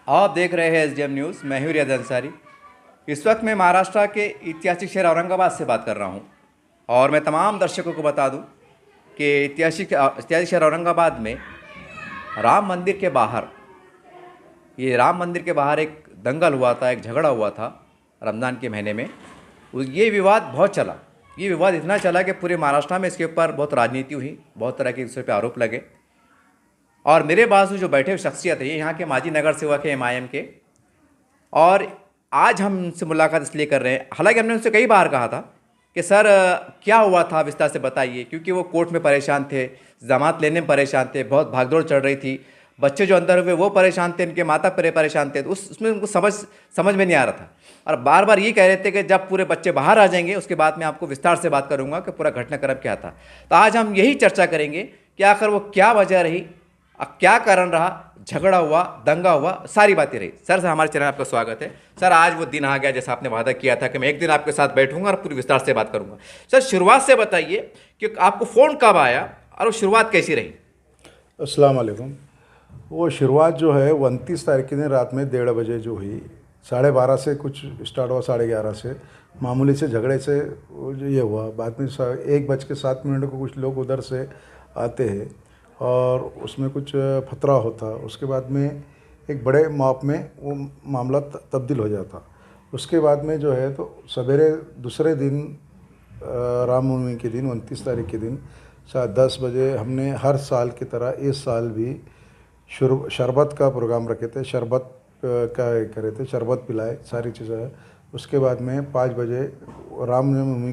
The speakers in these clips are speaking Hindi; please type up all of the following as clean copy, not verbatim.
आप देख रहे हैं एसडीएम न्यूज़। मैं हूं रियाज अंसारी। इस वक्त मैं महाराष्ट्र के ऐतिहासिक शहर औरंगाबाद से बात कर रहा हूं और मैं तमाम दर्शकों को बता दूं कि ऐतिहासिक शहर औरंगाबाद में राम मंदिर के बाहर राम मंदिर के बाहर एक दंगल हुआ था, एक झगड़ा हुआ था रमज़ान के महीने में। ये विवाद बहुत चला। ये विवाद इतना चला कि पूरे महाराष्ट्र में इसके ऊपर बहुत राजनीति हुई, बहुत तरह के इसके पे आरोप लगे। और मेरे बाजू जो बैठे हुए शख्सियत है, ये यहाँ के माजी नगर सेवक है एमआईएम के। और आज हम उनसे मुलाकात इसलिए कर रहे हैं, हालांकि हमने उनसे कई बार कहा था कि सर क्या हुआ था विस्तार से बताइए, क्योंकि वो कोर्ट में परेशान थे, जमानत लेने में परेशान थे, बहुत भागदौड़ चल रही थी, बच्चे जो अंदर हुए वो परेशान थे, उनके माता पिता परेशान थे। तो उसमें उनको समझ में नहीं आ रहा था और बार बार ये कह रहे थे कि जब पूरे बच्चे बाहर आ जाएंगे उसके बाद मैं आपको विस्तार से बात करूंगा कि पूरा घटनाक्रम क्या था। तो आज हम यही चर्चा करेंगे कि आखिर वो क्या वजह रही, क्या कारण रहा, झगड़ा हुआ, दंगा हुआ, सारी बातें रही। सर हमारे चैनल में आपका स्वागत है। सर आज वो दिन आ गया जैसा आपने वादा किया था कि मैं एक दिन आपके साथ बैठूंगा और पूरी विस्तार से बात करूंगा। सर शुरुआत से बताइए कि आपको फ़ोन कब आया और वो शुरुआत कैसी रही। अस्सलाम वालेकुम। वो शुरुआत जो है वो 29 तारीख के दिन रात में 1:30 बजे जो हुई, 12:30 से कुछ स्टार्ट हुआ, 11:30 से मामूली से झगड़े से ये हुआ। बाद में 1:07 को कुछ लोग उधर से आते हैं और उसमें कुछ फतरा होता। उसके बाद में एक बड़े मॉब में वो मामला तब्दील हो जाता। उसके बाद में जो है तो सवेरे दूसरे दिन रामनवमी के दिन 29 तारीख के दिन 10 बजे हमने हर साल की तरह इस साल भी शरबत का प्रोग्राम रखे थे। शरबत का करे थे, शरबत पिलाए, सारी चीज़ें है। उसके बाद में 5 बजे रामनवमी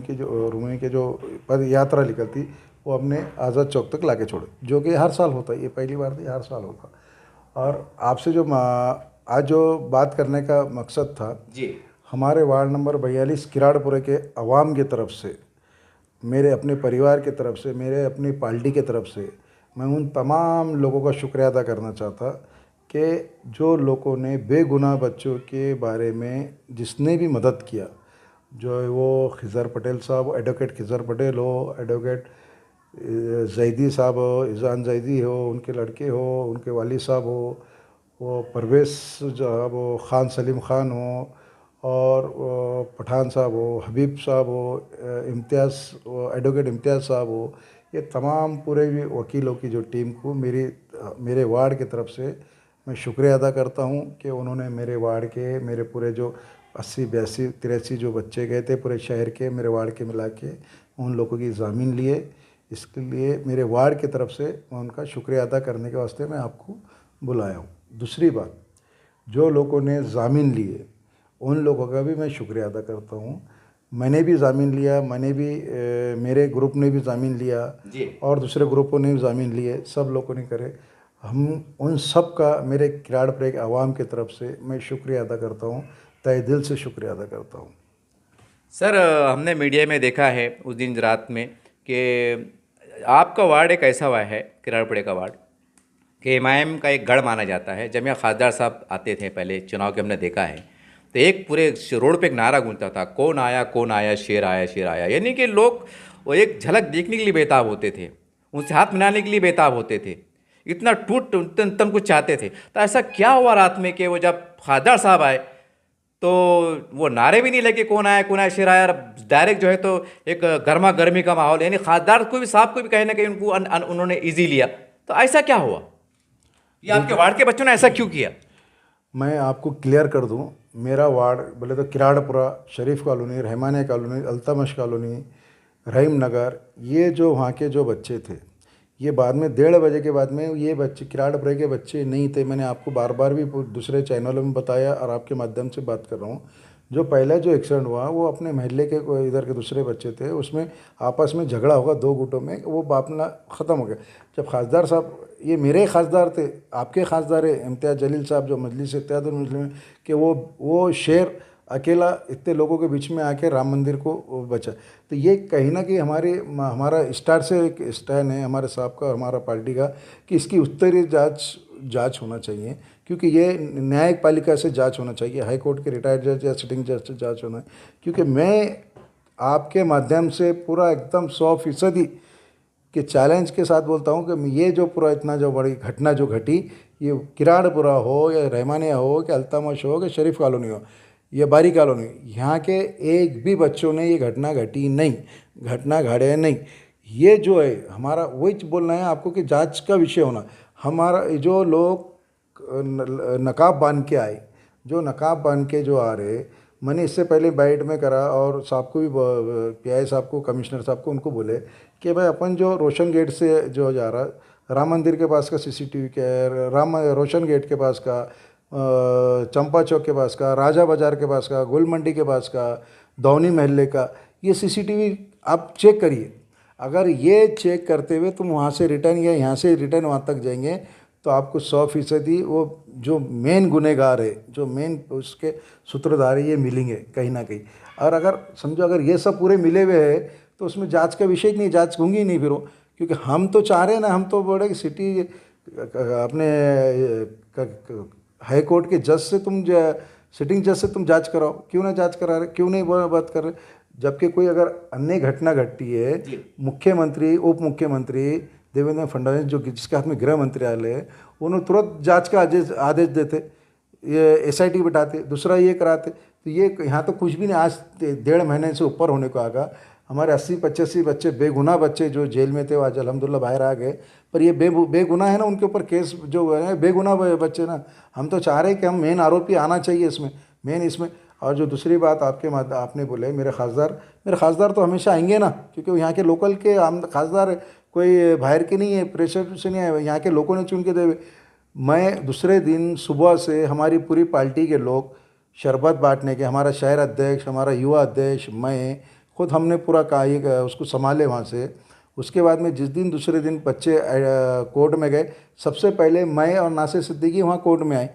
के जो पद यात्रा निकलती वो हमने आज़ाद चौक तक लाके छोड़े, जो कि हर साल होता है। ये पहली बार थी, हर साल होता। और आपसे जो आज जो बात करने का मकसद था जी, हमारे वार्ड नंबर 42 किराड़पुरे के अवाम की तरफ से, मेरे अपने परिवार की तरफ से, मेरे अपनी पार्टी की तरफ से मैं उन तमाम लोगों का शुक्रिया अदा करना चाहता कि जो लोगों ने बेगुनाह बच्चों के बारे में जिसने भी मदद किया, जो है वो खिज़र पटेल साहब, एडवोकेट खिज़र पटेल हो, एडवोकेट जैदी साहब हो, इज़ान जैदी हो, उनके लड़के हो, उनके वाली साहब हो, वो परवेज़ साहब हो, ख़ान सलीम ख़ान हो, और पठान साहब हो, हबीब साहब हो, एडवोकेट इम्तियाज़ साहब हो, ये तमाम पूरे भी वकीलों की जो टीम को मेरे वार्ड की तरफ से मैं शुक्रिया अदा करता हूँ कि उन्होंने मेरे वार्ड के, मेरे पूरे जो 80, 82, 83 जो बच्चे गए थे पूरे शहर के, मेरे वार्ड के मिला के उन लोगों की ज़मीन लिए। इसके लिए मेरे वार्ड की तरफ से मैं उनका शुक्रिया अदा करने के वास्ते मैं आपको बुलाया हूँ। दूसरी बात, जो लोगों ने ज़मीन लिए उन लोगों का भी मैं शुक्रिया अदा करता हूँ। मैंने भी ज़मीन लिया, मैंने भी मेरे ग्रुप ने भी ज़मीन लिया जी, और दूसरे ग्रुपों ने भी ज़मीन लिए, सब लोगों ने करे। हम उन सब का मेरे किराड़पुरे के आवाम की तरफ से मैं शुक्रिया अदा करता हूँ, तहे दिल से शुक्रिया अदा करता हूँ। सर हमने मीडिया में देखा है उस दिन रात में कि आपका वार्ड एक ऐसा हुआ है, किराड़पुरे का वार्ड, कि एमआईएम का एक गढ़ माना जाता है। जब यहाँ खासदार साहब आते थे पहले चुनाव के, हमने देखा है, तो एक पूरे रोड पे एक नारा गूंजता था, कौन आया, शेर आया, शेर आया। यानी कि लोग वो एक झलक देखने के लिए बेताब होते थे, उनसे हाथ मिलाने के लिए बेताब होते थे, इतना टूट तन कुछ चाहते थे। तो ऐसा क्या हुआ रात में कि वो जब खासदार साहब आए तो वो नारे भी नहीं लगे कौन आया, शेर आया, डायरेक्ट जो है तो एक गर्मा गर्मी का माहौल, यानी खासदार को भी, साहब को भी कहीं ना कहीं उनको उन्होंने ईजी लिया। तो ऐसा क्या हुआ, ये आपके वार्ड के बच्चों ने ऐसा क्यों किया? मैं आपको क्लियर कर दूं, मेरा वार्ड बोले तो Kiradpura, Sharif colony, Rahmania colony, Altamash colony, Rahim Nagar, ये जो वहाँ के जो बच्चे थे, ये बाद में 1:30 बजे के बाद में ये बच्चे किराड़पुरे के बच्चे नहीं थे। मैंने आपको बार बार भी दूसरे चैनलों में बताया और आपके माध्यम से बात कर रहा हूँ। जो पहला जो एक्सीडेंट हुआ वो अपने महल्ले के इधर के दूसरे बच्चे थे, उसमें आपस में झगड़ा होगा 2 गुटों में, वो अपना ख़त्म हो गया। जब खासदार साहब, ये मेरे खासदार थे, आपके खासदार है इम्तियाज़ जलील साहब, जो मजलिस इत्तेहादुल मुस्लिमीन कि वो शेर अकेला इतने लोगों के बीच में आके राम मंदिर को बचा। तो ये कहीं ना कहीं हमारा स्टार से एक स्टैंड है हमारे साहब का, हमारा पार्टी का, कि इसकी उत्तरी जांच होना चाहिए, क्योंकि ये न्यायिक पालिका से जांच होना चाहिए, हाई कोर्ट के रिटायर्ड जज या सिटिंग जज से जांच होना है। क्योंकि मैं आपके माध्यम से पूरा एकदम 100% के चैलेंज के साथ बोलता हूँ कि ये जो पूरा इतना जो बड़ी घटना जो घटी, ये किराड़पुरा हो या रहमानिया हो कि अल्तमश हो कि शरीफ कॉलोनी हो या बारी कॉलोनी, यहाँ के एक भी बच्चों ने ये घटना घटी नहीं, घटना घड़े नहीं। ये जो है हमारा वही बोलना है आपको कि जांच का विषय होना। हमारा जो लोग नकाब बांध के आए, जो नकाब बांध के जो आ रहे, मैंने इससे पहले बाइट में करा और साहब को भी, पीआई साहब को, कमिश्नर साहब को, उनको बोले कि भाई अपन जो रोशन गेट से जो जा रहा, राम मंदिर के पास का सीसीटीवी के, रोशन गेट के पास का, चंपा चौक के पास का, राजा बाज़ार के पास का, गुल मंडी के पास का, दौनी महल्ले का, ये सीसीटीवी आप चेक करिए। अगर ये चेक करते हुए तुम वहाँ से रिटर्न या यहाँ से रिटर्न वहाँ तक जाएंगे तो आपको 100% वो जो मेन गुनहगार है, जो मेन उसके सूत्रधार है, ये मिलेंगे कहीं ना कहीं। और अगर समझो अगर ये सब पूरे मिले हुए हैं तो उसमें जांच का विषय नहीं, जांच होंगी ही नहीं फिर वो। क्योंकि हम तो चाह रहे हैं ना, हम तो बड़े सिटी अपने हाई कोर्ट के जज से तुम सिटिंग जज से तुम जांच कराओ, क्यों ना जांच करा रहे, क्यों नहीं बात कर रहे। जबकि कोई अगर अन्य घटना घटती है, मुख्यमंत्री, उप मुख्यमंत्री देवेंद्र फडणवीस जो जिसके हाथ में गृह मंत्रालय है, उन्होंने तुरंत जांच का आदेश देते, ये एसआईटी बिठाते, दूसरा ये कराते। तो ये यहाँ तो कुछ भी नहीं, आज 1.5 महीने से ऊपर होने को आगा। हमारे 80-85 बच्चे, बेगुनाह बच्चे जो जेल में थे, वो आज अल्हम्दुलिल्लाह बाहर आ गए। पर ये बेगुनाह है ना, उनके ऊपर केस जो है बेगुनाह बच्चे ना। हम तो चाह रहे हैं कि हम मेन आरोपी आना चाहिए इसमें, मेन इसमें। और जो दूसरी बात आपने बोले मेरे खासदार तो हमेशा आएंगे ना, क्योंकि यहाँ के लोकल के खासदार कोई बाहर के नहीं है, प्रेशर से नहीं है, यहाँ के लोगों ने चुन के दे। मैं दूसरे दिन सुबह से हमारी पूरी पार्टी के लोग शरबत बांटने के, हमारा शहर अध्यक्ष, हमारा युवा अध्यक्ष, मैं खुद, हमने पूरा उसको संभाले वहाँ से। उसके बाद में जिस दिन दूसरे दिन बच्चे कोर्ट में गए, सबसे पहले मैं और नासिर सिद्दीकी वहाँ कोर्ट में आए,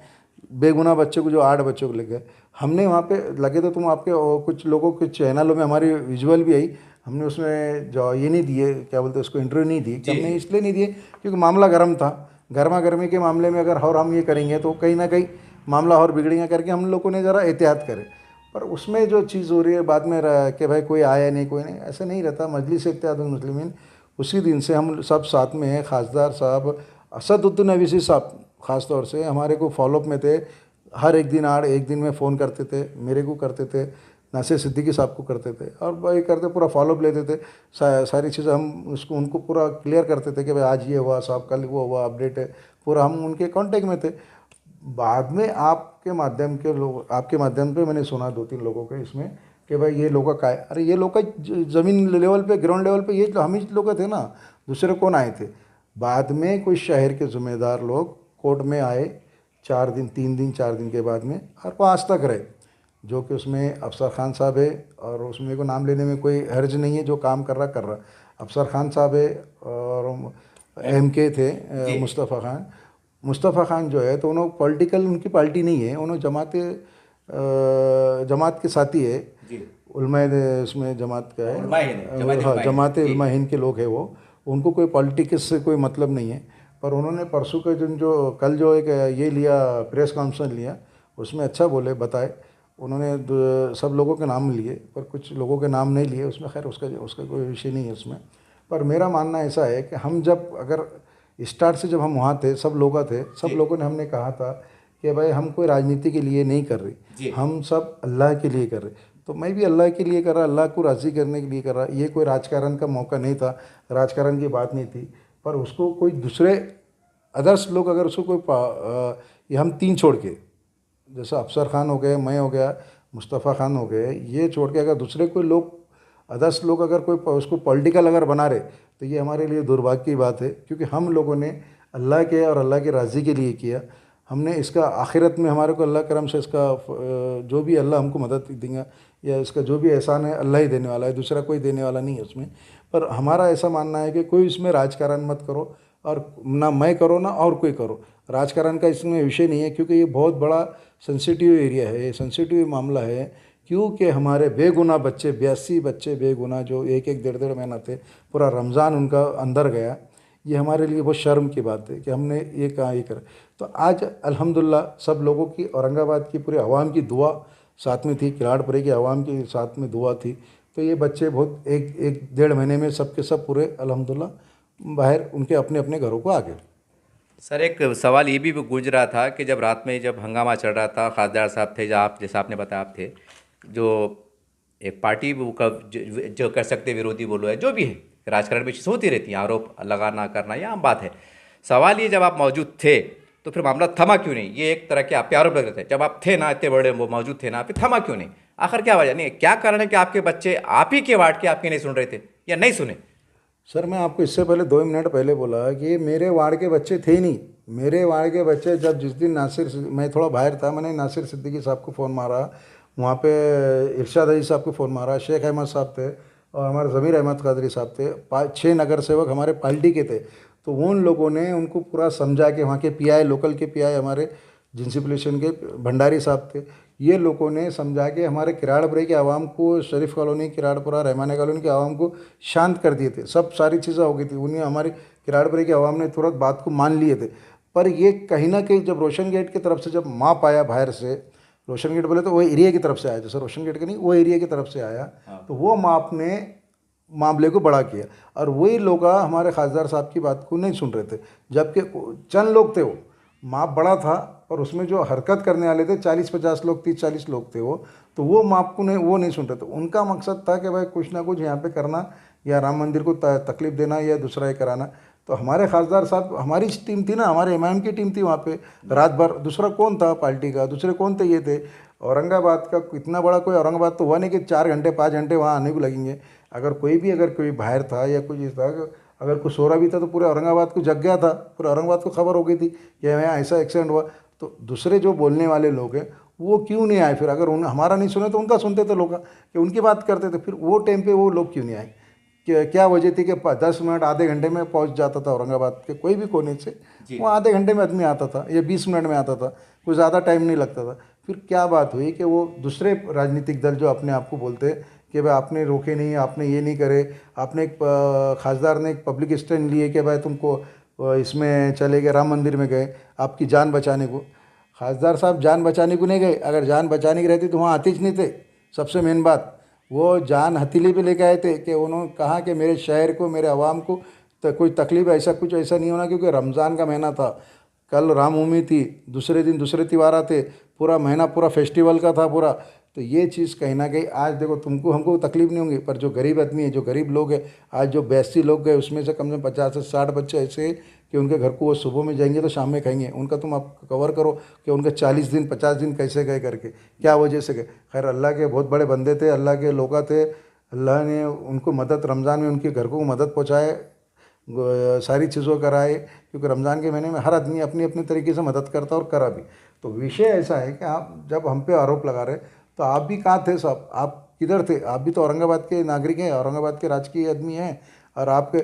बेगुनाह बच्चों को, जो 8 बच्चों को लेकर हमने वहाँ पे लगे। तो तुम आपके कुछ लोगों के चैनलों में हमारी विजुअल भी आई, हमने उसमें जो ये नहीं दिए, क्या बोलते हैं उसको, इंटरव्यू नहीं दी। हमने इसलिए नहीं दिए क्योंकि मामला गर्म था। गर्मा गर्मी के मामले में अगर और हम ये करेंगे तो कहीं ना कहीं मामला और बिगड़ेगा करके हम लोगों ने ज़रा एहतियात करे। पर उसमें जो चीज़ हो रही है बाद में कि भाई कोई आया नहीं, कोई नहीं, ऐसा नहीं रहता। मजलिस इत्तेहादुल मुस्लिमीन उसी दिन से हम सब साथ में हैं। खासदार साहब असदुद्दीन अवीसी साहब ख़ास तौर से हमारे को फॉलोअप में थे, हर एक दिन में फ़ोन करते थे, मेरे को करते थे, नासिर सिद्दीकी साहब को करते थे, और भाई करते पूरा फॉलोअप लेते थे। सारी चीज़ें हम उनको पूरा क्लियर करते थे कि भाई आज ये हुआ साहब, कल वो हुआ, अपडेट है पूरा, हम उनके कांटेक्ट में थे। बाद में आपके माध्यम पे मैंने सुना 2-3 लोगों के इसमें कि भाई ये लोग का है। अरे ये लोग ज़मीन लेवल पे, ग्राउंड लेवल पे ये हम ही लोग थे ना, दूसरे कौन आए थे। बाद में कुछ शहर के ज़िम्मेदार लोग कोर्ट में आए 4 दिन, 3 दिन, 4 दिन के बाद में, और वो आज तक रहे। जो कि उसमें अफसर खान साहब है, और उसमें को नाम लेने में कोई हर्ज नहीं है, जो काम कर रहा। अफसर खान साहब है, और MK थे मुस्तफ़ा खान जो है, तो उन्होंने पॉलिटिकल, उनकी पार्टी नहीं है, उन्होंने जमात के साथी है, उलमा उसमें जमात का है, जमात उलमा हिंद के लोग हैं वो। उनको कोई पॉलिटिक्स से कोई मतलब नहीं है। पर उन्होंने परसों के दिन कल जो एक ये लिया, प्रेस कॉन्फ्रेंस लिया, उसमें अच्छा बोले, बताए। उन्होंने सब लोगों के नाम लिए, पर कुछ लोगों के नाम नहीं लिए उसमें। खैर उसका कोई विषय नहीं है उसमें। पर मेरा मानना ऐसा है कि हम जब अगर स्टार्ट से जब हम वहाँ थे, सब लोगों ने हमने कहा था कि भाई हम कोई राजनीति के लिए नहीं कर रहे, हम सब अल्लाह के लिए कर रहे। तो मैं भी अल्लाह के लिए कर रहा, अल्लाह को राज़ी करने के लिए कर रहा। ये कोई राजकारण का मौका नहीं था, राजकारण की बात नहीं थी। पर उसको कोई दूसरे अदर्स लोग अगर उसको ये हम 3 छोड़ के, जैसा अफसर खान हो गए, मैं हो गया, मुस्तफ़ा खान हो गए, ये छोड़ के अगर दूसरे कोई लोग, अदर्स लोग अगर कोई उसको पॉलिटिकल अगर बना रहे, तो ये हमारे लिए दुर्भाग्य की बात है। क्योंकि हम लोगों ने अल्लाह के और अल्लाह के राज़ी के लिए किया। हमने इसका आखिरत में हमारे को अल्लाह करम से इसका जो भी अल्लाह हमको मदद देगा, या इसका जो भी एहसान है अल्लाह ही देने वाला है, दूसरा कोई देने वाला नहीं है उसमें। पर हमारा ऐसा मानना है कि कोई इसमें राजकारण मत करो, और ना मैं करो ना और कोई करो। राजकारण का इसमें विषय नहीं है, क्योंकि ये बहुत बड़ा सेंसिटिव एरिया है, सेंसिटिव मामला है। क्योंकि हमारे बेगुनाह बच्चे, 82 बच्चे बेगुनाह, जो 1-1, 1.5 महीना थे, पूरा रमज़ान उनका अंदर गया। ये हमारे लिए बहुत शर्म की बात है कि हमने ये कहा, ये कर। तो आज अल्हम्दुलिल्लाह सब लोगों की, औरंगाबाद की पूरे अवाम की दुआ साथ में थी, किराड़पुरे की अवाम की साथ में दुआ थी। तो ये बच्चे बहुत 1-1.5 महीने में सब के सब पूरे अल्हम्दुलिल्लाह बाहर उनके अपने अपने घरों को आ गए। सर एक सवाल ये भी गूंज रहा था कि जब रात में जब हंगामा चल रहा था, खासदार साहब थे, जैसा आपने बताया आप थे, जो एक पार्टी वो का जो कर सकते विरोधी बोलो है जो भी है, राजकारण में चीज़ होती रहती है, आरोप लगाना करना ये आम बात है। सवाल ये, जब आप मौजूद थे तो फिर मामला थमा क्यों नहीं? ये एक तरह के आप पे आरोप लग रहे थे, जब आप थे ना, इतने बड़े वो मौजूद थे ना, फिर थमा क्यों नहीं? आखिर क्या वजह? नहीं, क्या कारण है कि आपके बच्चे आप ही के वार्ड के आपके नहीं सुन रहे थे या नहीं सुने? सर मैं आपको इससे पहले 2 मिनट पहले बोला कि मेरे वार्ड के बच्चे थे ही नहीं। मेरे वार्ड के बच्चे जब जिस दिन मैं थोड़ा बाहर था, मैंने नासिर सिद्दीकी साहब को फ़ोन मारा, वहाँ पे इरशाद अली साहब को फ़ोन मारा, शेख अहमद साहब थे और हमारे ज़मीर अहमद कादरी साहब थे, 6 नगर सेवक हमारे पार्टी के थे। तो उन लोगों ने उनको पूरा समझा कि वहाँ के पीआई, लोकल के पीआई हमारे जिंसीपुलेशन के भंडारी साहब थे, ये लोगों ने समझा के हमारे किराड़पुरे के आवाम को, शरीफ कॉलोनी, किराड़पुरा, रहमानी कॉलोनी के आवाम को शांत कर दिए थे। सब सारी चीज़ें हो गई थी, उन्हें हमारे किराड़पुरे के आवाम ने तुरंत बात को मान लिए थे। पर ये कहीं ना कहीं जब रोशन गेट की तरफ से जब माप आया बाहर से, रोशन गेट बोले तो वो एरिया की तरफ से आया, जैसे रोशन गेट के नहीं, वो एरिया की तरफ से आया, तो वो माप ने मामले को बड़ा किया और वही लोग हमारे खासदार साहब की बात को नहीं सुन रहे थे। जबकि चंद लोग थे, वो माप बड़ा था और उसमें जो हरकत करने वाले थे 40-50 लोग, 30-40 लोग थे वो, तो वो माप को नहीं सुन रहे थे। उनका मकसद था कि भाई कुछ ना कुछ यहाँ पे करना, या राम मंदिर को तकलीफ देना या दूसरा ये कराना। तो हमारे खासदार साहब, हमारी टीम थी ना, हमारे इमाम की टीम थी वहाँ पे रात भर। दूसरा कौन था पार्टी का? दूसरे कौन थे? ये थे औरंगाबाद का। इतना बड़ा कोई औरंगाबाद तो हुआ नहीं कि 4 घंटे 5 घंटे वहाँ आने को लगेंगे। अगर कोई बाहर था या कुछ था, अगर कुछ सो रहा भी था तो पूरे औरंगाबाद को जग गया था, पूरे औरंगाबाद को खबर हो गई थी कि यहाँ ऐसा एक्सीडेंट हुआ। तो दूसरे जो बोलने वाले लोग हैं वो क्यों नहीं आए? फिर अगर हमारा नहीं सुने तो उनका सुनते थे लोग, कि उनकी बात करते थे। फिर वो टाइम पे वो लोग क्यों नहीं आए? क्या वजह थी कि 10 मिनट आधे घंटे में पहुंच जाता था औरंगाबाद के कोई भी कोने से, वो आधे घंटे में आदमी आता था या 20 मिनट में आता था, कोई ज़्यादा टाइम नहीं लगता था। फिर क्या बात हुई कि वो दूसरे राजनीतिक दल जो अपने आप को बोलते कि भाई आपने रोके नहीं, आपने ये नहीं करे, आपने एक खासदार ने एक पब्लिक स्टैंड लिए कि भाई तुमको इसमें चले गए, राम मंदिर में गए आपकी जान बचाने को। खासदार साहब जान बचाने को नहीं गए, अगर जान बचाने की रहती तो वहाँ आते ही नहीं थे। सबसे मेन बात, वो जान हथेली पे लेके आए थे कि उन्होंने कहा कि मेरे शहर को, मेरे आवाम को तो कोई तकलीफ ऐसा नहीं होना, क्योंकि रमज़ान का महीना था, कल रामनवमी थी, दूसरे दिन दूसरे त्योहार थे, पूरा महीना पूरा फेस्टिवल का था पूरा। तो ये चीज़ कहीं ना कहीं आज देखो, तुमको हमको तकलीफ नहीं होंगी, पर जो गरीब आदमी है, जो गरीब लोग हैं, आज जो 82 लोग गए उसमें से कम से कम 50 से 60 बच्चे ऐसे हैं कि उनके घर को वो सुबह में जाएंगे तो शाम में खाएंगे। उनका तुम आप कवर करो कि उनके 40 दिन 50 दिन कैसे गए करके, क्या वजह से गए। खैर अल्लाह के बहुत बड़े बंदे थे, अल्लाह के लोग थे, अल्लाह ने उनको मदद, रमज़ान में उनके घर को मदद पहुँचाए, सारी चीज़ों कराए, क्योंकि रमज़ान के महीने में हर आदमी अपनी अपनी तरीके से मदद करता और करा भी। तो विषय ऐसा है कि आप जब हम पे आरोप लगा रहे तो आप भी कहाँ थे साहब? आप किधर थे? आप भी तो औरंगाबाद के नागरिक हैं, औरंगाबाद के राजकीय आदमी हैं। और आपके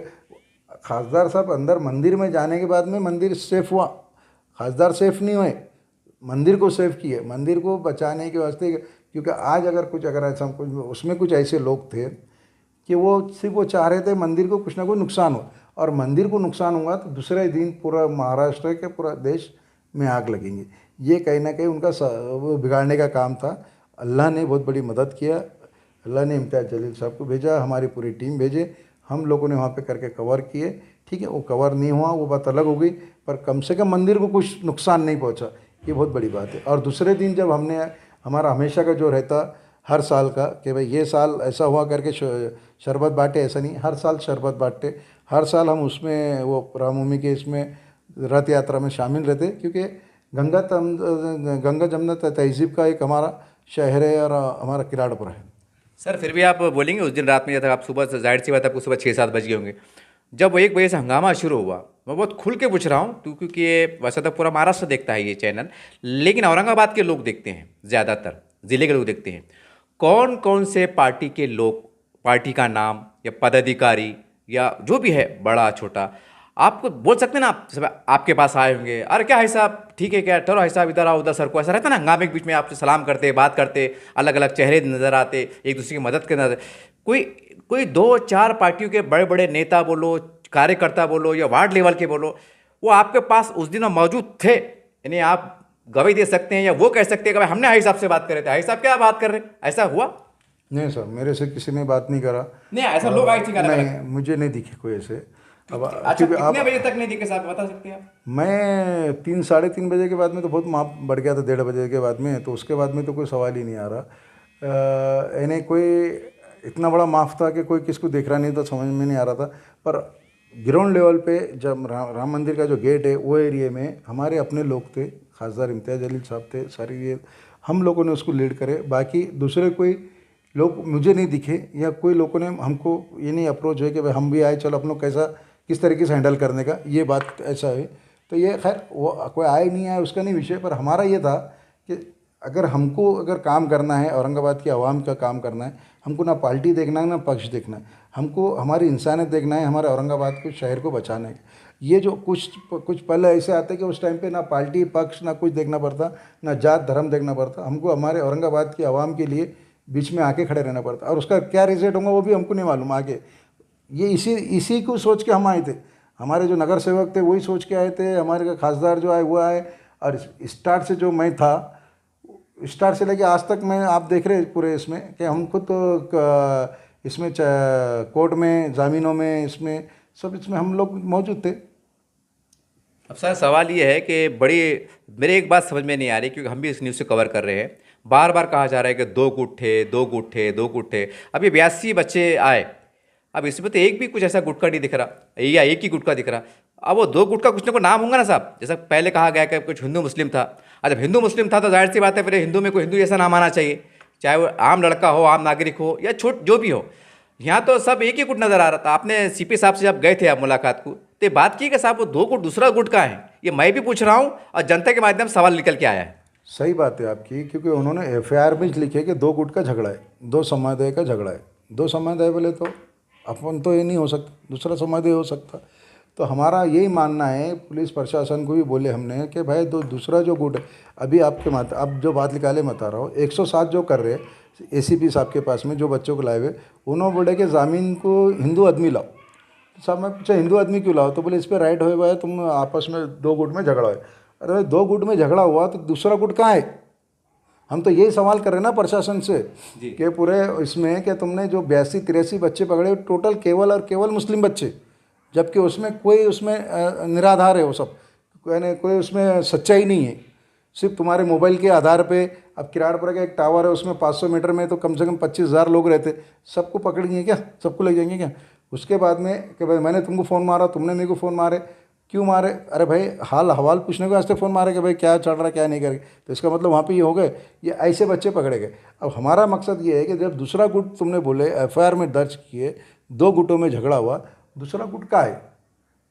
खासदार साहब अंदर मंदिर में जाने के बाद में मंदिर सेफ हुआ, खासदार सेफ नहीं हुए, मंदिर को सेफ किए, मंदिर को बचाने के वास्ते। क्योंकि आज अगर ऐसा कुछ उसमें कुछ ऐसे लोग थे कि वो सिर्फ वो चाह रहे थे मंदिर को कुछ ना कुछ नुकसान हो, और मंदिर को नुकसान हुआ तो दूसरे दिन पूरा महाराष्ट्र के पूरा देश में आग लगेंगी। ये कहीं ना कहीं उनका वो बिगाड़ने का काम था। अल्लाह ने बहुत बड़ी मदद किया, अल्लाह ने इम्तियाज़ जलील साहब को भेजा, हमारी पूरी टीम भेजे, हम लोगों ने वहाँ पे करके कवर किए। ठीक है, वो कवर नहीं हुआ वो बात अलग हो गई, पर कम से कम मंदिर को कुछ नुकसान नहीं पहुँचा, ये बहुत बड़ी बात है। और दूसरे दिन जब हमने, हमारा हमेशा का जो रहता हर साल का कि भाई ये साल ऐसा हुआ करके शरबत बांटे, ऐसा नहीं, हर साल शरबत बांटते, हर साल हम उसमें वो रामनवमी के इसमें रथ यात्रा में शामिल रहते, क्योंकि गंगा जमुना तहजीब का एक हमारा शहर है और हमारा किराड़पुर है। सर फिर भी आप बोलेंगे उस दिन रात में, जब तक आप सुबह से, जाहिर सी बात है आपको सुबह 6-7 बज गए होंगे, जब वो 1 बजे से हंगामा शुरू हुआ, मैं बहुत खुल के पूछ रहा हूँ क्योंकि ये वैसे तो पूरा महाराष्ट्र देखता है ये चैनल, लेकिन औरंगाबाद के लोग देखते हैं, ज़्यादातर ज़िले के लोग देखते हैं। कौन कौन से पार्टी के लोग, पार्टी का नाम या पदाधिकारी या जो भी है बड़ा छोटा, आपको बोल सकते हैं ना, आप सब आपके पास आए होंगे, अरे क्या है साहब, ठीक है क्या, ठहरो है साहब, इधर आओ, उधर सर को, ऐसा रहता है ना हंगामे के बीच में आपसे सलाम करते, बात करते, अलग अलग चेहरे नज़र आते, एक दूसरे की मदद करना। कोई 2-4 पार्टियों के बड़े बड़े नेता बोलो, कार्यकर्ता बोलो या वार्ड लेवल के बोलो, वो आपके पास उस दिन मौजूद थे, यानी आप गवाही दे सकते हैं या वो कह सकते हैं कि भाई हमने हाई साहब से बात करे थे, हाई साहब क्या बात कर रहे हैं, ऐसा हुआ? नहीं सर, मेरे से किसी ने बात नहीं करा। नहीं, ऐसा लोग आए थे नहीं, मुझे नहीं दिखे कोई ऐसे। अब अच्छा, क्योंकि कितने बजे तक नहीं दिखे साहब, बता सकते हैं आप? मैं 3 साढ़े 3 बजे के बाद में तो बहुत माप बढ़ गया था, 1:30 बजे के बाद में, तो उसके बाद में तो कोई सवाल ही नहीं आ रहा। यानी कोई इतना बड़ा माफ था कि कोई किसको देख रहा नहीं था, समझ में नहीं आ रहा था। पर ग्राउंड लेवल पे जब राम मंदिर का जो गेट है वो एरिया में हमारे अपने लोग थे, खासदार इम्तियाज़ जलील साहब थे, सारी ये हम लोगों ने उसको लीड करे। बाकी दूसरे कोई लोग मुझे नहीं दिखे, या कोई लोगों ने हमको ये नहीं अप्रोच है कि भाई हम भी आए, चलो अपनों कैसा किस तरीके से हैंडल करने का, ये बात ऐसा है। तो ये खैर वो कोई आए नहीं आए उसका नहीं विषय, पर हमारा ये था कि अगर काम करना है, औरंगाबाद की आवाम का काम करना है, हमको ना पार्टी देखना है ना पक्ष देखना है, हमको हमारी इंसानियत देखना है, हमारे औरंगाबाद को शहर को बचाना है। ये जो कुछ पल ऐसे आते कि उस टाइम पे ना पार्टी पक्ष ना कुछ देखना पड़ता, ना जात धर्म देखना पड़ता, हमको हमारे औरंगाबाद की आवाम के लिए बीच में आके खड़े रहना पड़ता। और उसका क्या रिजल्ट होगा वो भी हमको नहीं मालूम आगे। ये इसी को सोच के हम आए थे, हमारे जो नगर सेवक थे वही सोच के आए थे, हमारे का खासदार जो आए वो आए। और स्टार्ट से जो मैं था, स्टार्ट से लेके आज तक मैं आप देख रहे पूरे इसमें कि हम खुद तो इसमें कोर्ट में, ज़मीनों में, इसमें सब इसमें हम लोग मौजूद थे। अब सर सवाल ये है कि मेरे एक बात समझ में नहीं आ रही, क्योंकि हम भी इस न्यूज़ से कवर कर रहे हैं। बार बार कहा जा रहा है कि 2 गुट थे, 2 गुट थे, 2 गुट थे। अब ये 82 बच्चे आए, अब इसमें तो एक भी कुछ ऐसा गुट का नहीं दिख रहा, या एक ही गुट का दिख रहा। अब वो 2 गुट का कुछ ना कुछ नाम होगा ना साहब, जैसा पहले कहा गया कि कुछ हिंदू मुस्लिम था। जब हिंदू मुस्लिम था तो जाहिर सी बात है फिर हिंदू में कोई हिंदू जैसा नाम आना चाहिए, चाहे वो आम लड़का हो, आम नागरिक हो, या छोट जो भी हो। यहाँ तो सब एक ही गुट नज़र आ रहा था। आपने सीपी साहब से जब गए थे आप मुलाकात को, तो ये बात की कि साहब वो 2 गुट दूसरा गुट का है, ये मैं भी पूछ रहा हूँ और जनता के माध्यम से सवाल निकल के आया है। सही बात है आपकी, क्योंकि उन्होंने एफआईआर में लिखे कि 2 गुट का झगड़ा है, 2 समुदाय का झगड़ा है। 2 समुदाय बोले तो अपन तो ये नहीं हो सकता, दूसरा समुदाय हो सकता। तो हमारा यही मानना है, पुलिस प्रशासन को भी बोले हमने कि भाई दूसरा जो गुट है, अभी आपके मत अब जो बात निकाले मैं बता रहा हूँ, 107 जो कर रहे एसीपी साहब के पास में जो बच्चों को लाए हुए, उन्होंने बोले कि ज़मीन को हिंदू आदमी लाओ। साहब मैं पूछा हिंदू आदमी क्यों लाओ, तो बोले इस पर राइट हुआ है, तुम आपस में 2 गुट में झगड़ा है। अरे भाई 2 गुट में झगड़ा हुआ तो दूसरा गुट कहाँ है? हम तो यही सवाल कर रहे हैं ना प्रशासन से कि पूरे इसमें कि तुमने जो 82-83 बच्चे पकड़े टोटल केवल और केवल मुस्लिम बच्चे, जबकि उसमें कोई उसमें निराधार है वो सब, यानी कोई उसमें सच्चाई नहीं है, सिर्फ तुम्हारे मोबाइल के आधार पे। अब किराड़पुरा का एक टावर है, उसमें 500 मीटर में तो कम से कम 25,000 लोग रहते, सबको पकड़ेंगे क्या? सबको ले जाएंगे क्या? उसके बाद में कि भाई मैंने तुमको फ़ोन मारा, तुमने मेरे को फ़ोन मारे, क्यों मारे? अरे भाई हाल हवाल पूछने को वास्ते फ़ोन मारे कि भाई क्या चल रहा है क्या नहीं करेंगे, तो इसका मतलब वहाँ पे ये हो गए, ये ऐसे बच्चे पकड़े गए। अब हमारा मकसद ये है कि जब दूसरा गुट तुमने बोले एफआईआर में दर्ज किए, 2 गुटों में झगड़ा हुआ, दूसरा गुट का है,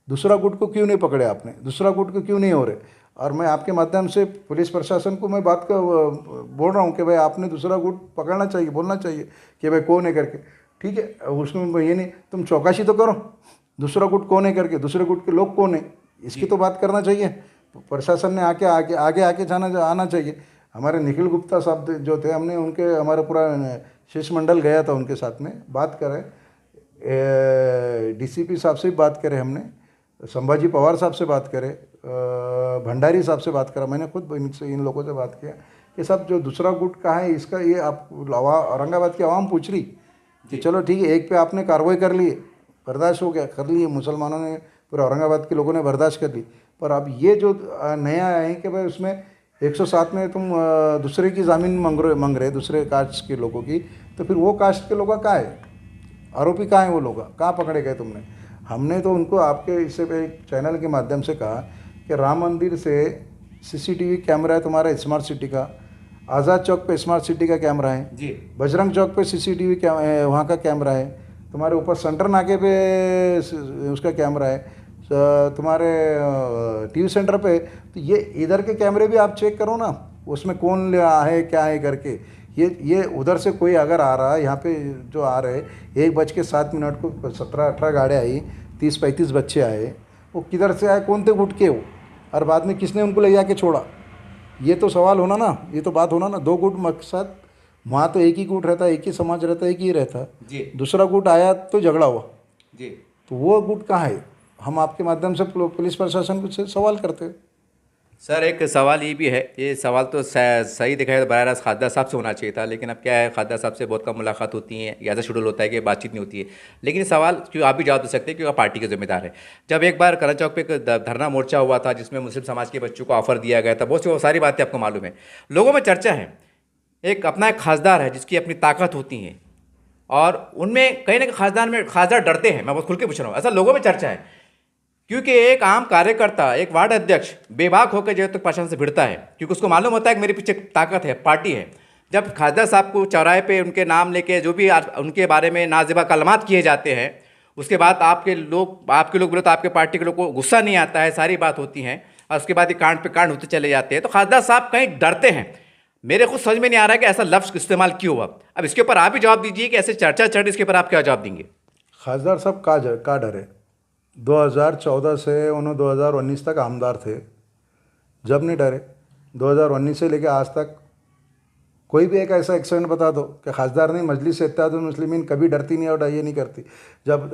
दूसरा गुट को क्यों नहीं पकड़े आपने, दूसरा गुट को क्यों नहीं हो रहे? और मैं आपके माध्यम से पुलिस प्रशासन को मैं बात का बोल रहा हूँ कि भाई आपने दूसरा गुट पकड़ना चाहिए, बोलना चाहिए कि भाई कौन है करके। ठीक है, उसमें ये नहीं, तुम चौकसी तो करो दूसरा गुट कौन है करके, दूसरे गुट के लोग कौन है, इसकी तो बात करना चाहिए। प्रशासन ने आगे आना चाहिए। हमारे निखिल गुप्ता साहब जो थे, हमने उनके हमारा पूरा शिष्टमंडल गया था उनके साथ में, बात करें, डीसीपी साहब से भी बात करें हमने, संभाजी पवार साहब से बात करें, भंडारी साहब से बात करा, मैंने खुद इन लोगों से बात किया कि सब जो दूसरा गुट का है इसका ये आप औरंगाबाद की आवाम पूछ रही कि चलो ठीक है, एक पे आपने कार्रवाई कर ली, बर्दाश्त हो गया, कर लिए, मुसलमानों ने, पूरे औरंगाबाद के लोगों ने बर्दाश्त कर ली। पर अब ये जो नया है कि भाई उसमें 107 में तुम दूसरे की ज़मीन मांग रहे दूसरे कास्ट के लोगों की, तो फिर वो कास्ट के लोग कहाँ है, आरोपी कहाँ है, वो लोग कहाँ पकड़े गए तुमने? हमने तो उनको आपके इससे एक चैनल के माध्यम से कहा कि राम मंदिर से सीसीटीवी कैमरा है तुम्हारा स्मार्ट सिटी का, आज़ाद चौक पे स्मार्ट सिटी का कैमरा है जी, बजरंग चौक पे सीसीटीवी वहाँ का कैमरा है, तुम्हारे ऊपर सेंटर नाके पे उसका कैमरा है, तुम्हारे टीवी सेंटर पे। तो ये इधर के कैमरे भी आप चेक करो ना, उसमें कौन है क्या है करके। ये उधर से कोई अगर आ रहा है, यहाँ पे जो आ रहे 1:07 को 17-18 गाड़ियाँ आई, 30-35 बच्चे आए, वो किधर से आए, कौन थे गुट के वो, और बाद में किसने उनको ले जाके छोड़ा? ये तो सवाल होना ना, ये तो बात होना ना। 2 गुट मकसद, वहाँ तो एक ही गुट रहता, एक ही समाज रहता, एक ही रहता जी, दूसरा गुट आया तो झगड़ा हुआ जी, तो वो गुट कहाँ है? हम आपके माध्यम से पुलिस प्रशासन से सवाल करते हैं। सर एक सवाल ये भी है, ये सवाल तो सही देखा है तो बराह रास्त खासदार साहब से होना चाहिए था, लेकिन अब क्या है, खासदार साहब से बहुत कम मुलाकात होती है, या ऐसा शेड्यूल होता है कि बातचीत नहीं होती है। लेकिन ये सवाल क्यों आप भी जवाब दे सकते हैं, क्योंकि आप पार्टी के जिम्मेदार है। जब एक बार करण चौक पे एक धरना मोर्चा हुआ था जिसमें मुस्लिम समाज के बच्चों को ऑफर दिया गया था, बहुत सी वो सारी बातें आपको मालूम है। लोगों में चर्चा है, एक अपना एक खासदार है जिसकी अपनी ताकत होती है, और उनमें कहीं ना कहीं खासदार डरते हैं। मैं बहुत खुल के पूछ रहा हूँ, ऐसा लोगों में चर्चा है। क्योंकि एक आम कार्यकर्ता, एक वार्ड अध्यक्ष बेबाक होकर जब तक प्रशासन से भिड़ता है, क्योंकि उसको मालूम होता है कि मेरे पीछे ताकत है, पार्टी है। जब खासदार साहब को चौराहे पे उनके नाम लेके जो भी उनके बारे में नाजिबा कलमात किए जाते हैं, उसके बाद आपके लोग बोले तो आपके पार्टी के लोग को गुस्सा नहीं आता है, सारी बात होती हैं, और उसके बाद ये कांड पे कांड होते चले जाते हैं, तो खासदार साहब कहीं डरते हैं। मेरे खुद समझ में नहीं आ रहा है कि ऐसा लफ्ज़ इस्तेमाल क्यों हुआ। अब इसके ऊपर आप भी जवाब दीजिए कि ऐसे चर्चा चढ़, इसके ऊपर आप क्या जवाब देंगे? खासदार साहब का डरे। 2014 से उन्होंने 2019 तक आमदार थे, जब नहीं डरे। 2019 से लेकर आज तक कोई भी एक ऐसा एक्सीडेंट बता दो कि खासदार नहीं, मजलिस इत्तेहादुल मुस्लिमीन कभी डरती नहीं और ये नहीं करती। जब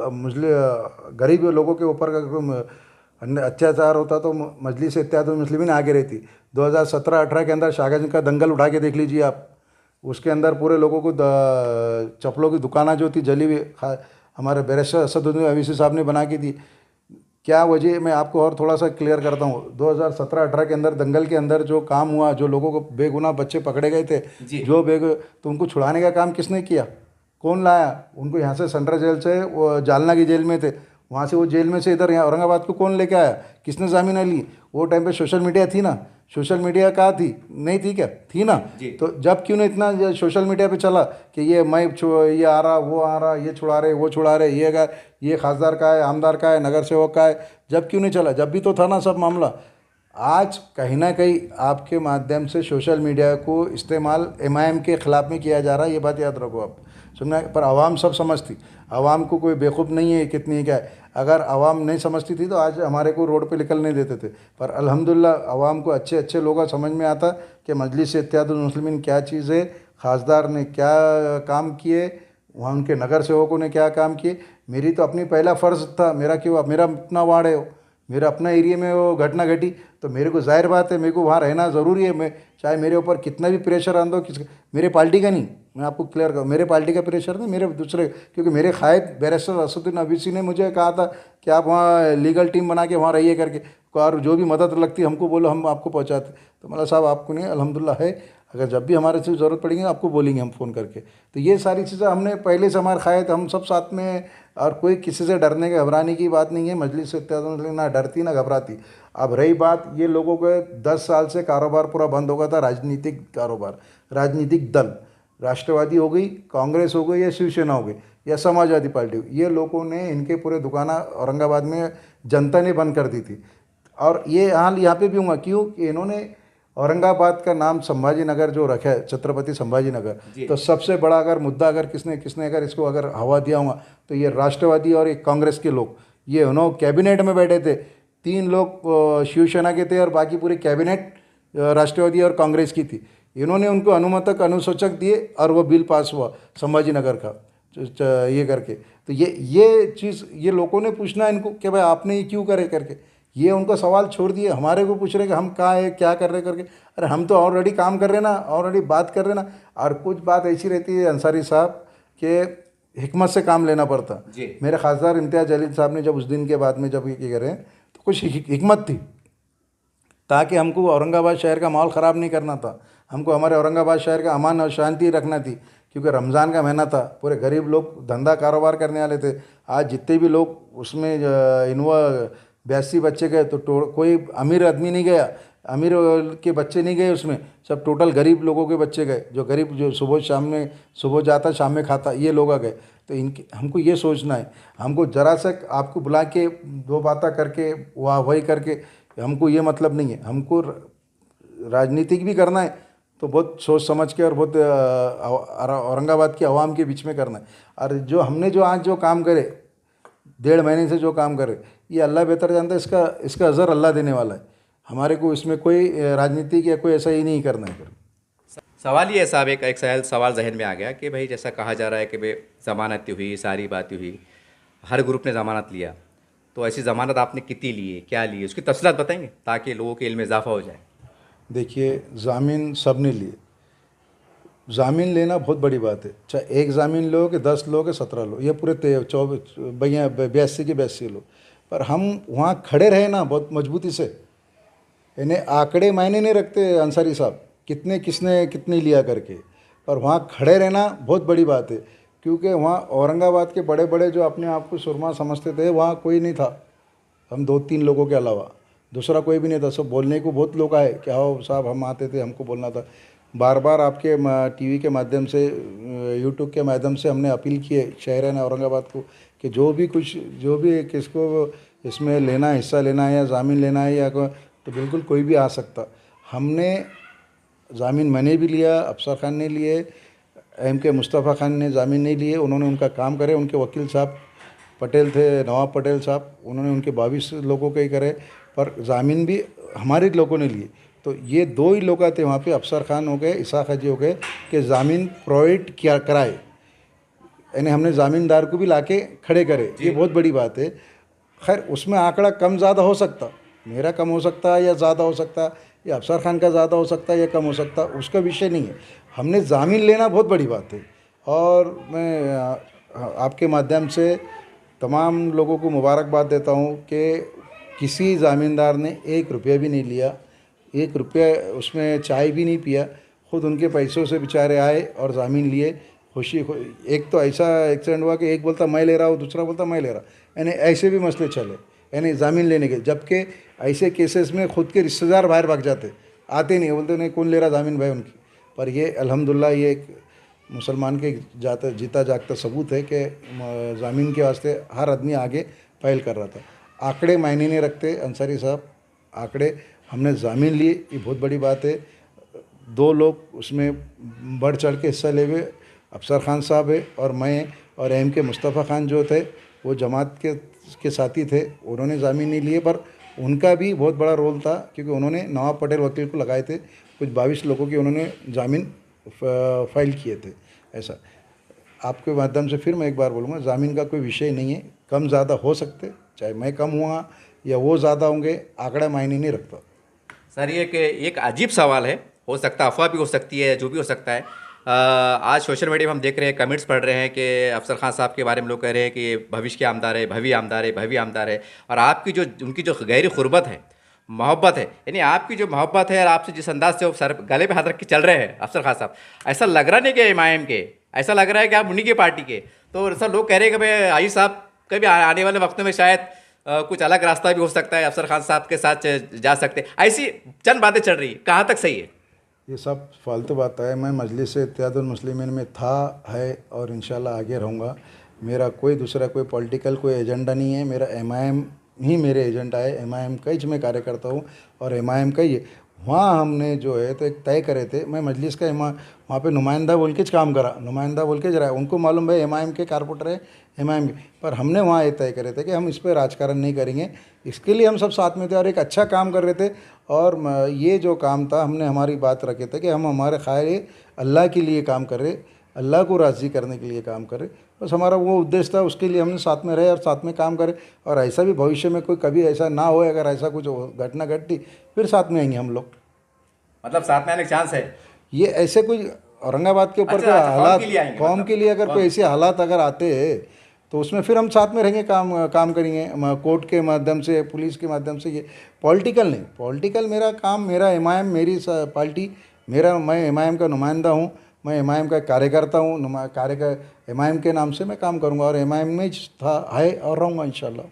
गरीब लोगों के ऊपर का अत्याचार होता तो मजलिस इत्तेहादुल मुस्लिमीन आगे रहती। 2017-18 के अंदर शाहजहां का दंगल उठा के देख लीजिए आप, उसके अंदर पूरे लोगों को चप्पलों की दुकानें जो थी जली हुई हमारे बैरिस्टर असदुद्दीन अवीसी साहब ने बना के दी। क्या वजह, मैं आपको और थोड़ा सा क्लियर करता हूँ। 2017-18 के अंदर दंगल के अंदर जो काम हुआ, जो लोगों को बेगुनाह बच्चे पकड़े गए थे, तो उनको छुड़ाने का काम किसने किया, कौन लाया उनको? यहाँ से सेंट्रल जेल से, वो जालना की जेल में थे, वहाँ से वो जेल में से इधर यहाँ औरंगाबाद को कौन लेके आया, किसने जामीन ली? वो टाइम पे सोशल मीडिया थी ना? सोशल मीडिया कहाँ थी? नहीं थी क्या? थी ना? तो जब क्यों नहीं इतना सोशल मीडिया पे चला कि ये ये आ रहा, वो आ रहा, ये छुड़ा रहे, वो छुड़ा रहे, ये खासदार का है, आमदार का है, नगर सेवक का है, जब क्यों नहीं चला? जब भी तो था ना सब मामला। आज कहीं ना कहीं आपके माध्यम से सोशल मीडिया को इस्तेमाल एमआईएम के ख़िलाफ़ में किया जा रहा है, ये बात याद रखो आप। सुनना, पर आवाम सब समझती, आवाम को कोई बेवकूफ़ नहीं है कितनी क्या है। अगर आवाम नहीं समझती थी तो आज हमारे को रोड पे निकल नहीं देते थे। पर अल्हम्दुलिल्लाह आवाम को अच्छे अच्छे लोग समझ में आता कि मजलिस इत्तेहादुल मुस्लिमीन क्या चीज़ है, खासदार ने क्या काम किए, वहाँ उनके नगर सेवकों ने क्या काम किए। मेरी तो अपनी पहला फ़र्ज़ था, मेरा क्यों, मेरा अपना वार्ड है, मेरा अपना एरिया में वो घटना घटी, तो मेरे को जाहिर बात है मेरे को वहाँ रहना ज़रूरी है। मैं चाहे मेरे ऊपर कितना भी प्रेशर आंदो, मेरे पार्टी का नहीं, मैं आपको क्लियर करूँ, मेरे पार्टी का प्रेशर नहीं, मेरे दूसरे, क्योंकि मेरे कायद बैरिस्टर असदुद्दीन अवीसी ने मुझे कहा था कि आप वहाँ लीगल टीम बना के वहाँ रहिए करके, और जो भी मदद लगती हमको बोलो, हम आपको पहुँचाते। तो मतलब साहब आपको नहीं, अल्हम्दुलिल्लाह है, अगर जब भी हमारे से ज़रूरत पड़ेगी आपको बोलेंगे हम फ़ोन करके। तो ये सारी चीज़ें हमने पहले से हमारे कायद, हम सब साथ में, और कोई किसी से डरने के घबराने की बात नहीं है। मजलिस से ना डरती ना घबराती। अब रही बात, ये लोगों के 10 साल से कारोबार पूरा बंद हो गया था, राजनीतिक कारोबार, राजनीतिक दल, राष्ट्रवादी हो गई, कांग्रेस हो गई, या शिवसेना हो गई, या समाजवादी पार्टी हो गई, ये लोगों ने इनके पूरे दुकाना औरंगाबाद में जनता ने बंद कर दी थी। और ये हाल यहाँ पे भी हुआ, क्यों कि इन्होंने औरंगाबाद का नाम संभाजी नगर जो रखा है, छत्रपति संभाजी नगर, तो सबसे बड़ा अगर मुद्दा अगर किसने अगर इसको अगर हवा दिया हुआ तो ये राष्ट्रवादी और एक कांग्रेस के लोग, ये उन्होंने कैबिनेट में बैठे थे, 3 लोग शिवसेना के थे और बाकी पूरी कैबिनेट राष्ट्रवादी और कांग्रेस की थी। इन्होंने उनको अनुमतक अनुसूचक दिए और वो बिल पास हुआ संभाजी नगर का, ये करके। तो ये चीज़ ये लोगों ने पूछना इनको कि भाई आपने ये क्यों करे करके, ये उनको सवाल छोड़ दिए, हमारे को पूछ रहे कि हम कहाँ है, क्या कर रहे करके। अरे हम तो ऑलरेडी काम कर रहे ना, ऑलरेडी बात कर रहे ना। और कुछ बात ऐसी रहती है अंसारी साहब कि हिकमत से काम लेना पड़ता। मेरे खासदार इम्तियाज़ जलील साहब ने जब उस दिन के बाद में जब ये करें तो कुछ हिकमत थी, ताकि हमको औरंगाबाद शहर का माहौल ख़राब नहीं करना था, हमको हमारे औरंगाबाद शहर का अमान और शांति रखना थी, क्योंकि रमज़ान का महीना था, पूरे गरीब लोग धंधा कारोबार करने वाले थे। आज जितने भी लोग उसमें इनवा 82 बच्चे गए तो कोई अमीर आदमी नहीं गया, अमीर के बच्चे नहीं गए उसमें, सब टोटल गरीब लोगों के बच्चे गए, जो गरीब जो सुबह जाता शाम में खाता, ये लोग आ गए। तो इनके हमको ये सोचना है, हमको ज़रा सा आपको बुला के 2 बातें करके वाह वही करके हमको ये मतलब नहीं है। हमको राजनीतिक भी करना है तो बहुत सोच समझ के और बहुत औरंगाबाद की आवाम के बीच में करना है। और जो हमने जो आज जो काम करे, 1.5 महीने से जो काम करे, ये अल्लाह बेहतर जानता है, इसका अज़र अल्लाह देने वाला है। हमारे को इसमें कोई राजनीतिक या कोई ऐसा ही नहीं करना है। सवाल ये है साहब, एक सवाल जहन में आ गया कि भाई जैसा कहा जा रहा है कि भाई ज़मानत हुई, सारी बातें हुई, हर ग्रुप ने ज़मानत लिया, तो ऐसी ज़मानत आपने कितनी ली है, क्या ली है, उसकी तफसीलात बताएंगे ताकि लोगों के इल्म में इजाफा हो जाए। देखिए, ज़ामीन सब ने लिए। ज़ामीन लेना बहुत बड़ी बात है, चाहे एक ज़ामीन लो कि 10 लो कि 17 लो, ये पूरे 24 भैया 82 के 82 लो, पर हम वहाँ खड़े रहे ना बहुत मजबूती से। यानी आंकड़े मायने नहीं रखते अंसारी साहब, कितने किसने कितनी लिया करके, पर वहाँ खड़े रहना बहुत बड़ी बात है। क्योंकि वहाँ औरंगाबाद के बड़े बड़े जो अपने आप को सुरमा समझते थे, वहाँ कोई नहीं था, हम 2-3 लोगों के अलावा दूसरा कोई भी नहीं था। सब बोलने को बहुत लोग आए कि आओ साहब, हम आते थे, हमको बोलना था। बार बार आपके टीवी के माध्यम से, यूट्यूब के माध्यम से हमने अपील की है शहर औरंगाबाद को कि जो भी किसको इसमें लेना है, हिस्सा लेना है या ज़ामीन लेना है या तो बिल्कुल कोई भी आ सकता। हमने ज़ामीन मैंने भी लिया, अफसर खान ने लिए, एम के मुस्तफ़ा खान ने ज़ामीन नहीं लिए, उन्होंने उनका काम करे। उनके वकील साहब पटेल थे, नवाब पटेल साहब, उन्होंने उनके 22 लोगों के ही करे, पर ज़ामीन भी हमारे लोगों ने लिए। तो ये 2 ही लोग थे वहाँ पे, अफसर खान हो गए, इसाक हाजी हो गए, कि ज़ामीन प्रोवाइड किया कराए। यानी हमने ज़ामीनदार को भी लाके खड़े करे, ये बहुत बड़ी बात है। खैर उसमें आंकड़ा कम ज़्यादा हो सकता, मेरा कम हो सकता है या ज़्यादा हो सकता, या अफसर खान का ज़्यादा हो सकता है या कम हो सकता, उसका विषय नहीं है। हमने ज़ामीन लेना बहुत बड़ी बात है। और मैं आपके माध्यम से तमाम लोगों को मुबारकबाद देता हूँ कि किसी ज़मींदार ने 1 रुपया भी नहीं लिया, 1 रुपया उसमें चाय भी नहीं पिया, खुद उनके पैसों से बेचारे आए और ज़मीन लिए। एक तो ऐसा एक्सीडेंट हुआ कि एक बोलता मैं ले रहा हूँ, दूसरा बोलता मैं ले रहा, यानी ऐसे भी मसले चले, यानी ज़मीन लेने के। जबकि ऐसे केसेस में खुद के रिश्तेदार बाहर भाग जाते, आते नहीं, बोलते नहीं कौन ले रहा ज़मीन भाई उनकी। पर ये अल्हम्दुलिल्लाह ये एक मुसलमान के जीता जागता सबूत है कि ज़मीन के वास्ते हर आदमी आगे पहल कर रहा था। आंकड़े मायने नहीं रखते अंसारी साहब, आंकड़े हमने ज़मीन ली, ये बहुत बड़ी बात है। 2 लोग उसमें बढ़ चढ़ के हिस्सा ले हुए, अफसर खान साहब है और मैं, और एम के मुस्तफ़ा खान जो थे वो जमात के साथी थे, उन्होंने ज़मीन नहीं लिए, पर उनका भी बहुत बड़ा रोल था क्योंकि उन्होंने नवाब पटेल वकील को लगाए थे। कुछ 22 लोगों की उन्होंने ज़मीन फाइल किए थे। ऐसा आपके माध्यम से फिर मैं एक बार बोलूँगा, ज़मीन का कोई विषय नहीं है, कम ज़्यादा हो सकते, चाहे मैं कम हुआ या वो ज़्यादा होंगे, आंकड़ा मायने नहीं रखता। सर ये कि एक अजीब सवाल है, हो सकता है अफवाह भी हो सकती है, जो भी हो सकता है। आज सोशल मीडिया में हम देख रहे हैं, कमेंट्स पढ़ रहे हैं कि अफसर खान साहब के बारे में लोग कह रहे हैं कि भविष्य के आमदार है, भवी आमदार है, भवी आमदार है। और आपकी जो उनकी जो गहरी क़ुर्बत है, मोहब्बत है, यानी आपकी जो मोहब्बत है और आपसे जिस अंदाज से वो सर गले पे हाथ रख के चल रहे हैं अफसर खान साहब, ऐसा लग रहा नहीं कि एमआईएम के, ऐसा लग रहा है कि आप उन्हीं की पार्टी के। तो सर लोग कह रहे हैं कि भाई आइए साहब कभी आने वाले वक्तों में शायद कुछ अलग रास्ता भी हो सकता है, अफसर खान साहब के साथ जा सकते हैं। ऐसी चंद बातें चल रही है, कहाँ तक सही है? ये सब फालतू बात है। मैं मजलिस इत्तेहादुल मुस्लिमीन में था, है और इंशाल्लाह आगे रहूँगा। मेरा कोई दूसरा कोई पॉलिटिकल कोई एजेंडा नहीं है, मेरा एमआईएम ही मेरे एजेंडा है। एमआईएम का ही मैं कार्यकर्ता हूँ और एमआईएम का ही है। वहाँ हमने जो है तो एक तय करे थे, मैं मजलिस का वहाँ पे नुमाइंदा बोल के काम करा, नुमाइंदा बोल के जरा, उनको मालूम है एमआईएम के कारपोरेटर है, एमआईएम के, पर हमने वहाँ ये तय करे थे कि हम इस पर राजकारण नहीं करेंगे। इसके लिए हम सब साथ में थे और एक अच्छा काम कर रहे थे। और ये जो काम था, हमने हमारी बात रखे थे कि हम हमारे खायर अल्लाह के लिए काम कर रहे, अल्लाह को राज़ी करने के लिए काम करे, बस हमारा वो उद्देश्य था। उसके लिए हमने साथ में रहे और साथ में काम करे। और ऐसा भी भविष्य में कोई कभी ऐसा ना हो, अगर ऐसा कुछ घटना घटती फिर साथ में आएंगे हम लोग। मतलब साथ में आने का चांस है? ये ऐसे कोई औरंगाबाद के ऊपर अच्छा, कोई अच्छा, हालात, कौम मतलब के लिए अगर कोई ऐसे हालात अगर आते हैं तो उसमें फिर हम साथ में रहेंगे, काम करेंगे कोर्ट के माध्यम से, पुलिस के माध्यम से। ये पॉलिटिकल नहीं, पॉलिटिकल मेरा काम, मेरा एमआईएम मेरी पार्टी, मैं एमआईएम का नुमाइंदा हूँ, मैं एमआईएम का कार्यकर्ता हूँ, एमआईएम के नाम से मैं काम करूँगा और एमआईएम में था, है और रहूँगा इंशाल्लाह।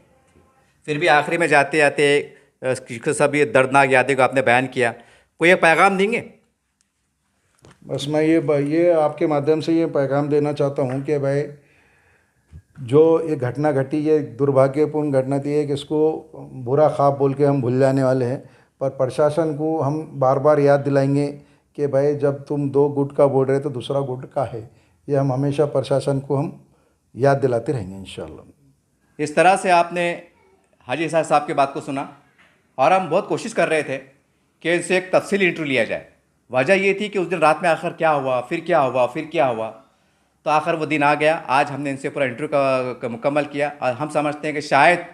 फिर भी आखिरी में जाते जाते सब ये दर्दनाक यादें को आपने बयान किया, कोई एक पैगाम देंगे? बस मैं ये आपके माध्यम से ये पैगाम देना चाहता हूँ कि भाई जो ये घटना घटी, ये दुर्भाग्यपूर्ण घटना थी, है कि इसको बुरा ख्वाब बोल के हम भूल जाने वाले हैं। पर प्रशासन को हम बार बार याद दिलाएंगे कि भाई जब तुम 2 गुट का बोल रहे तो दूसरा गुट का है, ये हम हमेशा प्रशासन को हम याद दिलाते रहेंगे इंशाल्लाह। इस तरह से आपने हाजी इसाक साहब की बात को सुना और हम बहुत कोशिश कर रहे थे कि इनसे एक तफसीली इंटरव्यू लिया जाए। वजह ये थी कि उस दिन रात में आखिर क्या हुआ, फिर क्या हुआ, फिर क्या हुआ, तो आखिर वो दिन आ गया। आज हमने इनसे पूरा इंटरव्यू का मुकम्मल किया और हम समझते हैं कि शायद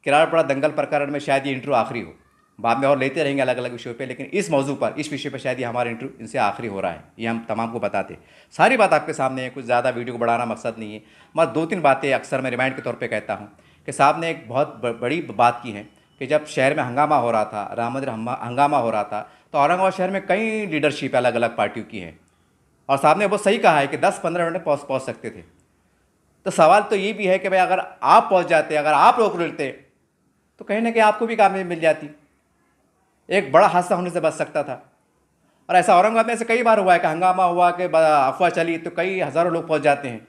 किराड़पुरा दंगल प्रकरण में शायद ये इंटरव्यू आखिरी हो, बाद में और लेते रहेंगे अलग अलग विषयों पे, लेकिन इस मौजू पर, इस विषय पर शायद ये हमारा इंटरव्यू इनसे आखिरी हो रहा है, ये हम तमाम को बताते। सारी बात आपके सामने है, कुछ ज़्यादा वीडियो को बढ़ाना मकसद नहीं है। मैं 2-3 बातें अक्सर मैं रिमाइंड के तौर पे कहता हूँ कि साहब ने एक बहुत बड़ी बात की है कि जब शहर में हंगामा हो रहा था, राम मंदिर हंगामा हो रहा था, तो औरंगाबाद शहर में कई लीडरशिप अलग अलग पार्टियों की है, और साहब ने बहुत सही कहा है कि 10-15 मिनट में पहुँच सकते थे। तो सवाल तो ये भी है कि भाई अगर आप पहुँच जाते, अगर आप रोक लेते, तो कहीं ना कहीं आपको भी कामयाबी मिल जाती, एक बड़ा हादसा होने से बच सकता था। और ऐसा औरंगाबाद में ऐसे कई बार हुआ है कि हंगामा हुआ कि अफवाह चली तो कई हज़ारों लोग पहुंच जाते हैं।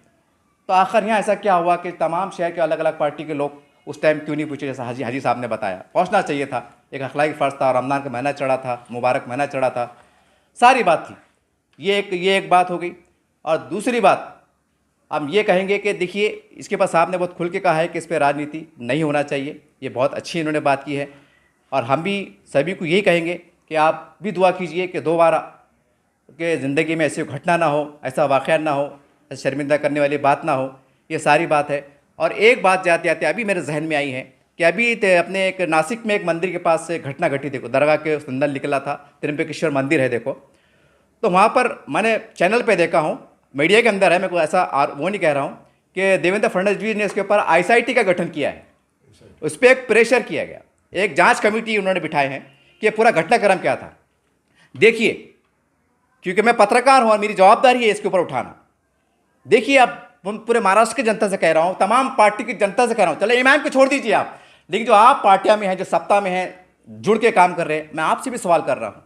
तो आखिर यहाँ ऐसा क्या हुआ कि तमाम शहर के अलग अलग पार्टी के लोग उस टाइम क्यों नहीं पूछे, जैसा हाजी साहब ने बताया, पहुंचना चाहिए था, एक अखलाकी फ़र्ज था, रमज़ान का महीना चढ़ा था, मुबारक महीना चढ़ा था, सारी बात थी। ये एक बात हो गई। और दूसरी बात हम ये कहेंगे कि देखिए, इसके पास साहब ने बहुत खुल के कहा है कि इस पर राजनीति नहीं होना चाहिए, ये बहुत अच्छी इन्होंने बात की है। और हम भी सभी को यही कहेंगे कि आप भी दुआ कीजिए कि दोबारा के ज़िंदगी में ऐसी घटना ना हो, ऐसा वाक़या ना हो, ऐसा शर्मिंदा करने वाली बात ना हो, ये सारी बात है। और एक बात जाते जाते अभी मेरे जहन में आई है कि अभी अपने एक नासिक में एक मंदिर के पास से घटना घटी, देखो दरगाह के संदल निकला था, त्र्यंबकेश्वर मंदिर है देखो, तो वहाँ पर मैंने चैनल पे देखा हूँ, मीडिया के अंदर है, मैं कोई ऐसा वो नहीं कह रहा हूँ, कि देवेंद्र फडणवीस जी ने इसके ऊपर ICIT का गठन किया है, उस पर एक प्रेशर किया गया, एक जांच कमेटी उन्होंने बिठाए हैं कि पूरा घटनाक्रम क्या था। देखिए, क्योंकि मैं पत्रकार हूँ और मेरी जवाबदारी है इसके ऊपर उठाना। देखिए, अब पूरे महाराष्ट्र की जनता से कह रहा हूँ, तमाम पार्टी की जनता से कह रहा हूँ, चलो इमाम को छोड़ दीजिए आप, लेकिन जो आप पार्टियां में हैं, जो सत्ता में हैं, जुड़ के काम कर रहे हैं, मैं आपसे भी सवाल कर रहा हूँ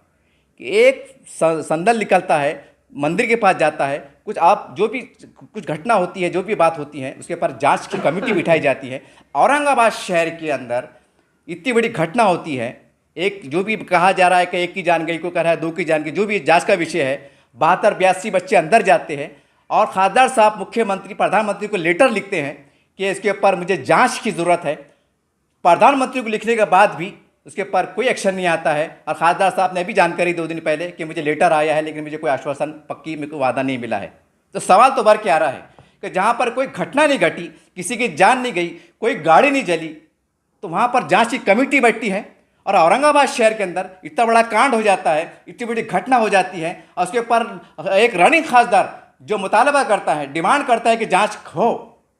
कि एक संदल निकलता है, मंदिर के पास जाता है, कुछ घटना होती है, जो भी बात होती है, उसके ऊपर जांच की कमेटी बिठाई जाती है। औरंगाबाद शहर के अंदर इतनी बड़ी घटना होती है, एक जो भी कहा जा रहा है कि एक की जान गई, को कह रहा है 2 की जान गई, जो भी जांच का विषय है, 72-82 बच्चे अंदर जाते हैं और खासदार साहब मुख्यमंत्री, प्रधानमंत्री को लेटर लिखते हैं कि इसके ऊपर मुझे जांच की ज़रूरत है। प्रधानमंत्री को लिखने के बाद भी उसके ऊपर कोई एक्शन नहीं आता है। और खासदार साहब ने भी जानकारी 2 दिन पहले कि मुझे लेटर आया है, लेकिन मुझे कोई आश्वासन, पक्की मेरे को वादा नहीं मिला है। तो सवाल तो भर के आ रहा है कि जहाँ पर कोई घटना नहीं घटी, किसी की जान नहीं गई, कोई गाड़ी नहीं जली, तो वहाँ पर जांच की कमेटी बैठती है। और औरंगाबाद शहर के अंदर इतना बड़ा कांड हो जाता है, इतनी बड़ी घटना हो जाती है, और उसके ऊपर एक रनिंग खासदार जो मुतालबा करता है, डिमांड करता है कि जांच हो,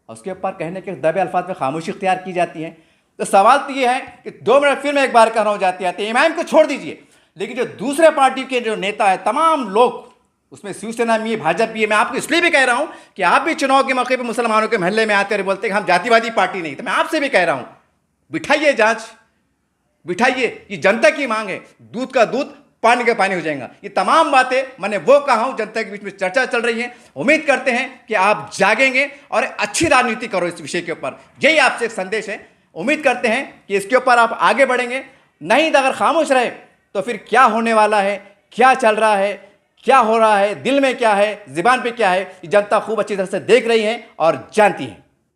और उसके ऊपर कहने के दबे अल्फाज में खामोशी इख्तियार की जाती है। तो सवाल तो ये है कि 2 मिनट फिर मैं एक बार कह रहा हूँ जाते जाते, इमाम को छोड़ दीजिए, लेकिन जो दूसरे पार्टी के जो नेता है, तमाम लोग, उसमें शिवसेना भी है, भाजपा भी है, मैं आपको इसलिए भी कह रहा हूँ कि आप भी चुनाव के मौके पर मुसलमानों के महल्ले में आते और बोलते हैं कि हम जातिवादी पार्टी नहीं, तो मैं आपसे भी कह रहा हूँ, बिठाइए जांच, बिठाइए, ये जनता की मांग है, दूध का दूध, पानी का पानी हो जाएगा। ये तमाम बातें मैंने वो कहा हूं, जनता के बीच में चर्चा चल रही है। उम्मीद करते हैं कि आप जागेंगे और अच्छी राजनीति करो इस विषय के ऊपर, यही आपसे एक संदेश है। उम्मीद करते हैं कि इसके ऊपर आप आगे बढ़ेंगे, नहीं तो अगर खामोश रहे तो फिर क्या होने वाला है, क्या चल रहा है, क्या हो रहा है, दिल में क्या है, ज़ुबान पे क्या है, ये जनता खूब अच्छी तरह से देख रही है और जानती है।